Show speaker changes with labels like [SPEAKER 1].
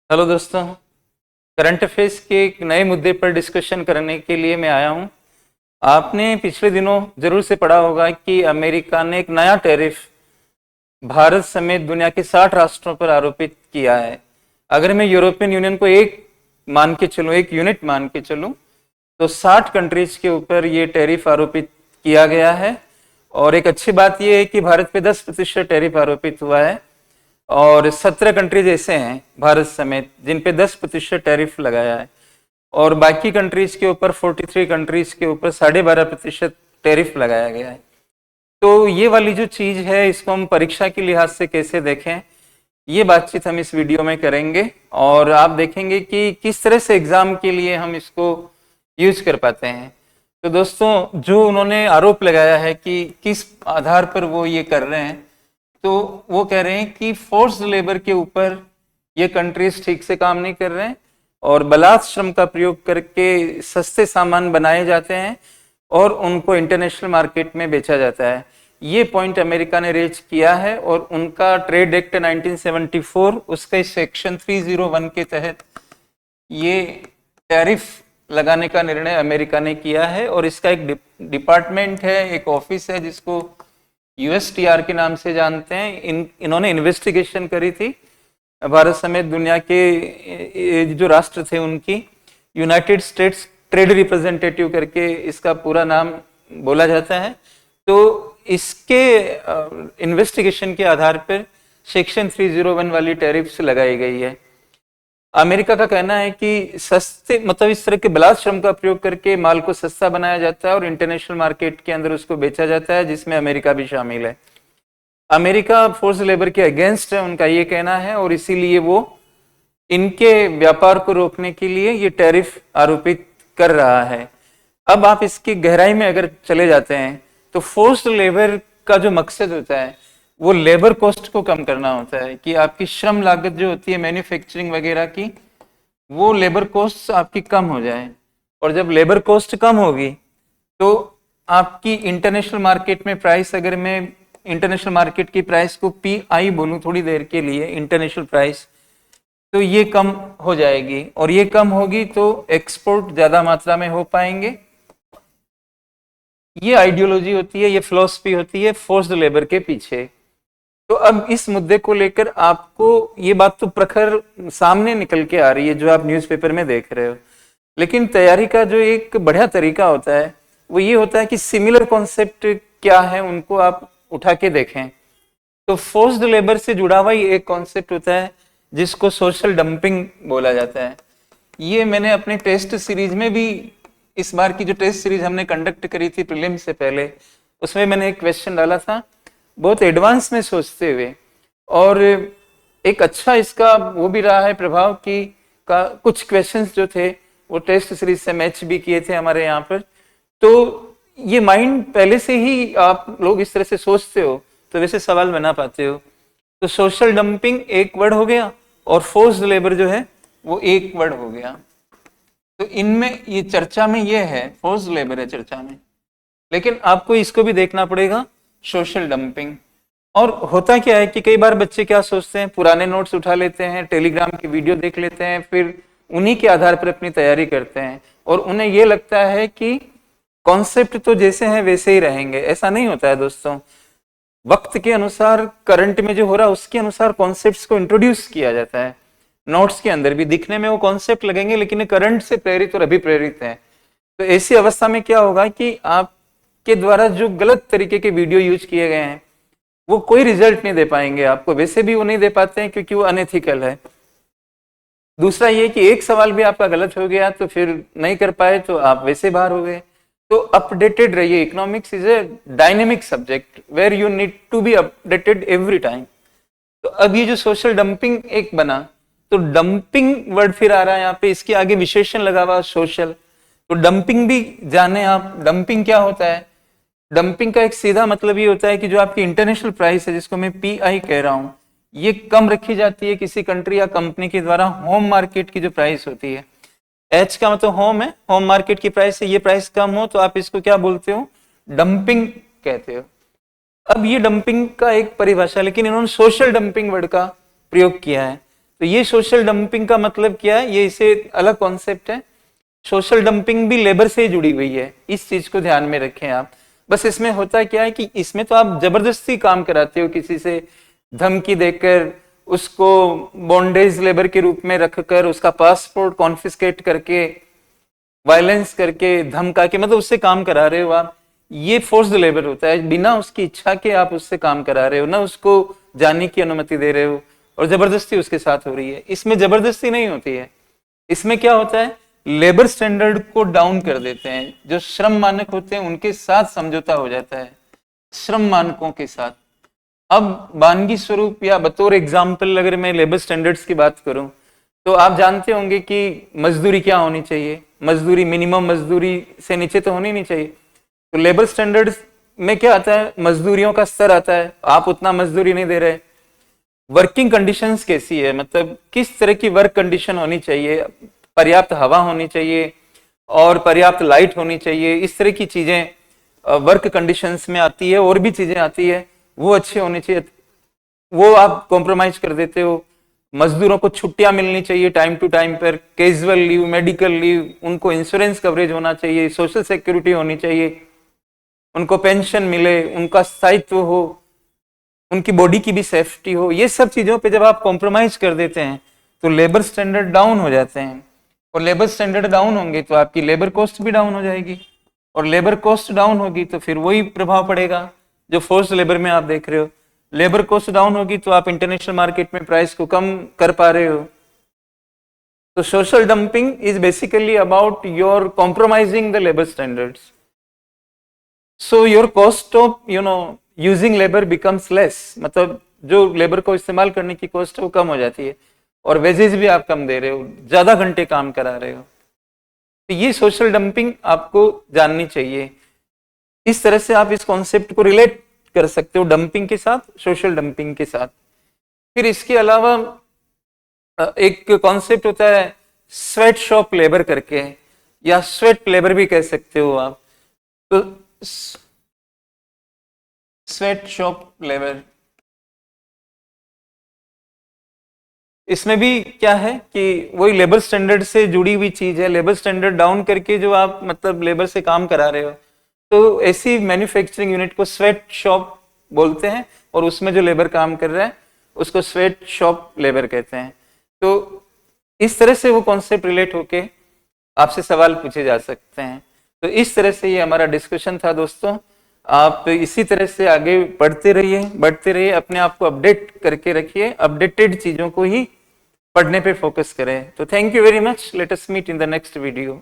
[SPEAKER 1] Hello दोस्तों, current affairs के एक नए मुद्दे पर डिस्कशन करने के लिए मैं आया हूं। आपने पिछले दिनों जरूर से पढ़ा होगा कि अमेरिका ने एक नया टैरिफ भारत समेत दुनिया के 60 राष्ट्रों पर आरोपित किया है। अगर मैं यूरोपियन यूनियन को एक मान के चलूं, एक यूनिट मान के चलूं, तो 60 कंट्रीज के ऊपर ये टैरिफ आरोपित किया गया है। और एक अच्छी बात यह है कि भारत पे 10% टैरिफ आरोपित हुआ है और 17 कंट्रीज ऐसे हैं भारत समेत जिन पे 10% टैरिफ लगाया है और बाकी कंट्रीज के ऊपर 43 कंट्रीज के ऊपर 12.5% टैरिफ लगाया गया है। तो ये वाली जो चीज है इसको हम परीक्षा के लिहाज से कैसे देखें, ये बातचीत हम इस वीडियो में करेंगे और आप देखेंगे कि किस तरह से एग्जाम के लिए हम इसको यूज कर पाते हैं। तो दोस्तों, जो उन्होंने आरोप लगाया है कि किस आधार पर वो ये कर रहे हैं, तो वो कह रहे हैं कि फोर्स्ड लेबर के ऊपर ये कंट्रीज ठीक से काम नहीं कर रहे हैं और बलात् श्रम का प्रयोग करके सस्ते सामान बनाए जाते हैं और उनको इंटरनेशनल मार्केट में बेचा जाता है। ये पॉइंट अमेरिका ने रेज किया है और उनका ट्रेड एक्ट 1974 उसका सेक्शन 301 के तहत ये टैरिफ लगाने का निर्णय अमेरिका ने किया है। और इसका एक डिपार्टमेंट है, एक ऑफिस है जिसको USTR के नाम से जानते हैं। इन्होंने इन्वेस्टिगेशन करी थी भारत समेत दुनिया के जो राष्ट्र थे उनकी। यूनाइटेड स्टेट्स ट्रेड रिप्रेजेंटेटिव करके इसका पूरा नाम बोला जाता है। तो इसके इन्वेस्टिगेशन के आधार पर सेक्शन 301 वाली टैरिफ्स लगाई गई है। अमेरिका का कहना है कि सस्ते मतलब इस तरह के बलात् श्रम का प्रयोग करके माल को सस्ता बनाया जाता है और इंटरनेशनल मार्केट के अंदर उसको बेचा जाता है, जिसमें अमेरिका भी शामिल है। अमेरिका फोर्स लेबर के अगेंस्ट है, उनका ये कहना है, और इसीलिए वो इनके व्यापार को रोकने के लिए ये टैरिफ आरोपित कर रहा है। अब आप इसकी गहराई में अगर चले जाते हैं तो फोर्स्ड लेबर का जो मकसद होता है वो लेबर कॉस्ट को कम करना होता है, कि आपकी श्रम लागत जो होती है मैन्युफैक्चरिंग वगैरह की, वो लेबर कॉस्ट आपकी कम हो जाए। और जब लेबर कॉस्ट कम होगी तो आपकी इंटरनेशनल मार्केट में प्राइस, अगर मैं इंटरनेशनल मार्केट की प्राइस को PI बोलूं थोड़ी देर के लिए, इंटरनेशनल प्राइस, तो ये कम हो जाएगी और ये कम होगी तो एक्सपोर्ट ज्यादा मात्रा में हो पाएंगे। ये आइडियोलॉजी होती है, ये फिलॉसफी होती है फोर्स्ड लेबर के पीछे। तो अब इस मुद्दे को लेकर आपको ये बात तो प्रखर सामने निकल के आ रही है जो आप न्यूज़पेपर में देख रहे हो, लेकिन तैयारी का जो एक बढ़िया तरीका होता है वो ये होता है कि सिमिलर कॉन्सेप्ट क्या है उनको आप उठा के देखें। तो फोर्स्ड लेबर से जुड़ा हुआ ही एक कॉन्सेप्ट होता है जिसको सोशल डंपिंग बोला जाता है। ये मैंने अपने टेस्ट सीरीज में भी, इस बार की जो टेस्ट सीरीज हमने कंडक्ट करी थी प्रीलिम्स से पहले, उसमें मैंने एक क्वेश्चन डाला था बहुत एडवांस में सोचते हुए, और एक अच्छा इसका वो भी रहा है प्रभाव कि कुछ क्वेश्चंस जो थे वो टेस्ट सीरीज से मैच भी किए थे हमारे यहाँ पर। तो ये माइंड पहले से ही आप लोग इस तरह से सोचते हो तो वैसे सवाल बना पाते हो। तो सोशल डंपिंग एक वर्ड हो गया और फोर्स्ड लेबर जो है वो एक वर्ड हो गया। तो इनमें ये चर्चा में ये है, फोर्स्ड लेबर है चर्चा में, लेकिन आपको इसको भी देखना पड़ेगा सोशल डंपिंग। और होता क्या है कि कई बार बच्चे क्या सोचते हैं, पुराने नोट्स उठा लेते हैं, टेलीग्राम की वीडियो देख लेते हैं, फिर उन्हीं के आधार पर अपनी तैयारी करते हैं और उन्हें ये लगता है कि कॉन्सेप्ट तो जैसे हैं वैसे ही रहेंगे। ऐसा नहीं होता है दोस्तों। वक्त के अनुसार, करंट में जो हो रहा है उसके अनुसार कॉन्सेप्ट्स को इंट्रोड्यूस किया जाता है। नोट्स के अंदर भी दिखने में वो कॉन्सेप्ट लगेंगे लेकिन करंट से प्रेरित और अभिप्रेरित है। तो ऐसी अवस्था में क्या होगा कि आप के द्वारा जो गलत तरीके के वीडियो यूज किए गए हैं वो कोई रिजल्ट नहीं दे पाएंगे आपको, वैसे भी वो नहीं दे पाते हैं क्योंकि वो अनएथिकल है। दूसरा ये कि एक सवाल भी आपका गलत हो गया तो फिर नहीं कर पाए तो आप वैसे बाहर हो गए। तो अपडेटेड रहिए। Economics is a dynamic subject where you need to be updated every time. तो अब ये जो सोशल डंपिंग एक बना, तो डंपिंग वर्ड फिर आ रहा है यहाँ पे, इसके आगे विशेषण लगा हुआ सोशल। तो डंपिंग भी जाने आप, डंपिंग क्या होता है। डंपिंग का एक सीधा मतलब ये होता है कि जो आपकी इंटरनेशनल प्राइस है जिसको मैं PI कह रहा हूं, ये कम रखी जाती है किसी कंट्री या कंपनी के द्वारा होम मार्केट की जो प्राइस होती है। H का मतलब होम है, होम मार्केट की प्राइस है, ये प्राइस कम हो तो आप इसको क्या बोलते हो, डंपिंग कहते हो। अब ये डंपिंग का एक परिभाषा, लेकिन इन्होंने सोशल डंपिंग वर्ड का प्रयोग किया है। तो ये सोशल डंपिंग का मतलब क्या है, ये इसे अलग कॉन्सेप्ट है। सोशल डंपिंग भी लेबर से जुड़ी हुई है, इस चीज को ध्यान में रखें आप। बस इसमें होता क्या है कि इसमें तो आप जबरदस्ती काम कराते हो, किसी से धमकी देकर, उसको बॉन्डेज लेबर के रूप में रखकर, उसका पासपोर्ट कॉन्फिस्केट करके, वायलेंस करके, धमका के, मतलब उससे काम करा रहे हो आप। ये फोर्स्ड लेबर होता है, बिना उसकी इच्छा के आप उससे काम करा रहे हो, ना उसको जाने की अनुमति दे रहे हो, और जबरदस्ती उसके साथ हो रही है। इसमें जबरदस्ती नहीं होती है, इसमें क्या होता है, लेबर स्टैंडर्ड को डाउन कर देते हैं। जो श्रम मानक होते हैं उनके साथ समझौता हो जाता है, श्रम मानकों के साथ। अब वानगी स्वरूप या बतौर एग्जाम्पल अगर मैं लेबर स्टैंडर्ड्स की बात करूं, तो आप जानते होंगे कि मजदूरी क्या होनी चाहिए। मजदूरी मिनिमम मजदूरी से नीचे तो होनी नहीं चाहिए। तो लेबर स्टैंडर्ड्स में क्या आता है, मजदूरियों का स्तर आता है, आप उतना मजदूरी नहीं दे रहे। वर्किंग कंडीशंस कैसी है, मतलब किस तरह की वर्क कंडीशन होनी चाहिए, पर्याप्त हवा होनी चाहिए और पर्याप्त लाइट होनी चाहिए, इस तरह की चीजें वर्क कंडीशंस में आती है। और भी चीजें आती है, वो अच्छे होने चाहिए, वो आप कॉम्प्रोमाइज कर देते हो। मजदूरों को छुट्टियां मिलनी चाहिए टाइम टू टाइम पर, कैजुअल लीव, मेडिकल लीव, उनको इंश्योरेंस कवरेज होना चाहिए, सोशल सिक्योरिटी होनी चाहिए, उनको पेंशन मिले, उनका स्थायित्व हो, उनकी बॉडी की भी सेफ्टी हो। ये सब चीजों पे जब आप कॉम्प्रोमाइज कर देते हैं तो लेबर स्टैंडर्ड डाउन हो जाते हैं। और लेबर स्टैंडर्ड डाउन होंगे तो आपकी लेबर कॉस्ट भी डाउन हो जाएगी, और लेबर कॉस्ट डाउन होगी तो फिर वही प्रभाव पड़ेगा जो फोर्स लेबर में आप देख रहे हो। लेबर कॉस्ट डाउन होगी तो आप इंटरनेशनल मार्केट में प्राइस को कम कर पा रहे हो। तो social dumping is basically about your compromising the labour standards. So your cost of using labour becomes less, मतलब जो लेबर को इस्तेमाल करने की कॉस्ट है वो कम हो जाती है, और वेजेस भी आप कम दे रहे हो, ज्यादा घंटे काम करा रहे हो। तो ये सोशल डंपिंग आपको जाननी चाहिए। इस तरह से आप इस कॉन्सेप्ट को रिलेट कर सकते हो डंपिंग के साथ, सोशल डंपिंग के साथ। फिर इसके अलावा एक कॉन्सेप्ट होता है स्वेट शॉप लेबर करके, या स्वेट लेबर भी कह सकते हो आप। तो स्वेट शॉप लेबर, इसमें भी क्या है कि वही लेबर स्टैंडर्ड से जुड़ी हुई चीज है। लेबर स्टैंडर्ड डाउन करके जो आप मतलब लेबर से काम करा रहे हो, तो ऐसी मैन्युफैक्चरिंग यूनिट को स्वेट शॉप बोलते हैं, और उसमें जो लेबर काम कर रहा है उसको स्वेट शॉप लेबर कहते हैं। तो इस तरह से वो कॉन्सेप्ट रिलेट होके आपसे सवाल पूछे जा सकते हैं। तो इस तरह से ये हमारा डिस्कशन था दोस्तों। आप इसी तरह से आगे बढ़ते रहिए, अपने आप को अपडेट करके रखिए, अपडेटेड चीजों को ही पढ़ने पे फोकस करें। तो thank you very much, let us meet in the next video.